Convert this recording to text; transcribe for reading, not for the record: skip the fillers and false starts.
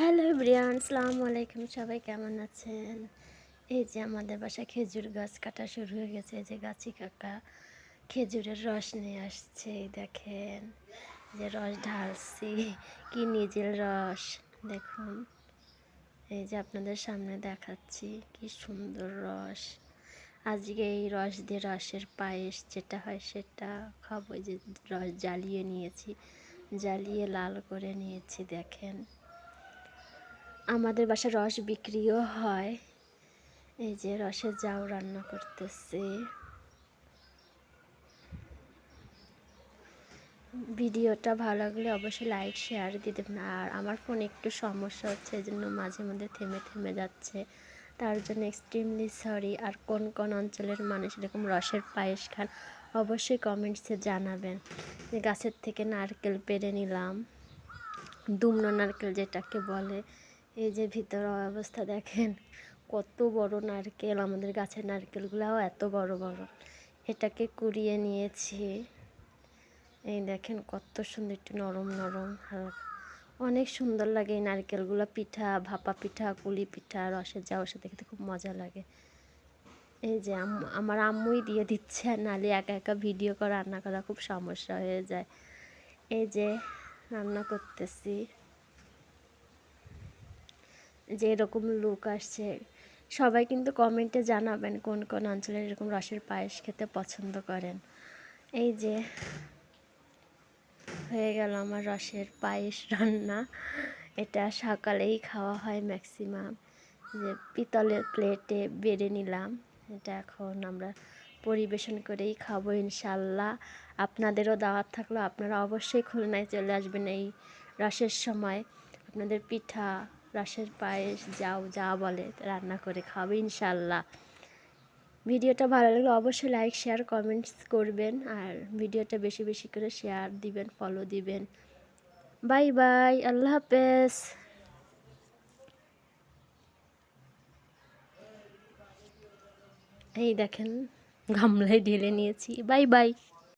Hello everyone, আসসালামু আলাইকুম। সবাই কেমন আছেন? এই যে আমাদের বাসায় খেজুর গাছ কাটা শুরু হয়ে গেছে। এই যে গাছি কাকা খেজুরের রস নিয়ে আসছে। এই দেখেন যে রস ঢালছি, কি নিজের রস দেখুন। এই যে আপনাদের সামনে দেখাচ্ছি কি সুন্দর রস। আজকে এই রস দিয়ে রসের পায়েস যেটা হয় সেটা খাবো। এই যে রস জ্বালিয়ে নিয়েছি, জ্বালিয়ে লাল করে নিয়েছি দেখেন। আমাদের বাসায় রস বিক্রিও হয়। এই যে রসের জাউ রান্না করতেছি। ভিডিওটা ভালো লাগলে অবশ্যই লাইক শেয়ার দিয়ে দেবেন। আর আমার ফোনে একটু সমস্যা হচ্ছে, এই জন্য মাঝে মধ্যে থেমে থেমে যাচ্ছে, তার জন্য এক্সট্রিমলি সরি। আর কোন কোন অঞ্চলের মানুষ এরকম রসের পায়েস খান অবশ্যই কমেন্টসে জানাবেন। যে গাছের থেকে নারকেল পেড়ে নিলাম, দুমনো নারকেল যেটাকে বলে। এই যে ভিতর অবস্থা দেখেন, কত বড় নারকেল। আমাদের গাছের নারকেলগুলোও এত বড় বড়। এটাকে কুড়িয়ে নিয়েছি। এই দেখেন কত সুন্দর, একটু নরম নরম হালকা, অনেক সুন্দর লাগে এই নারকেলগুলো। পিঠা, ভাপা পিঠা, কুলি পিঠা, রসের জাউর সাথে খেতে খুব মজা লাগে। এই যে আমার আম্মুই দিয়ে দিচ্ছে, নাহলে একা একা ভিডিও করা রান্না করা খুব সমস্যা হয়ে যায়। এই যে রান্না করতেছি, যে এরকম লুক আসছে। সবাই কিন্তু কমেন্টে জানাবেন কোন কোন অঞ্চলের এরকম রসের পায়েস খেতে পছন্দ করেন। এই যে হয়ে গেল আমার রসের পায়েস রান্না। এটা সকালেই খাওয়া হয় ম্যাক্সিমাম। যে পিতলের প্লেটে বেড়ে নিলাম, এটা এখন আমরা পরিবেশন করেই খাবো ইনশাল্লাহ। আপনাদেরও দাওয়াত থাকলো, আপনারা অবশ্যই খুলনায় চলে আসবেন এই রসের সময়। আপনাদের পিঠা, রসের পায়েস, যাও যা বলে রান্না করে খাবে ইনশাল্লাহ। ভিডিওটা ভালো লাগলে অবশ্যই লাইক শেয়ার কমেন্টস করবেন। আর ভিডিওটা বেশি বেশি করে শেয়ার দিবেন, ফলো দিবেন। বাই বাই, আল্লাহ হাফেজ। এই দেখেন গামলায় ঢেলে নিয়েছি। Bye bye.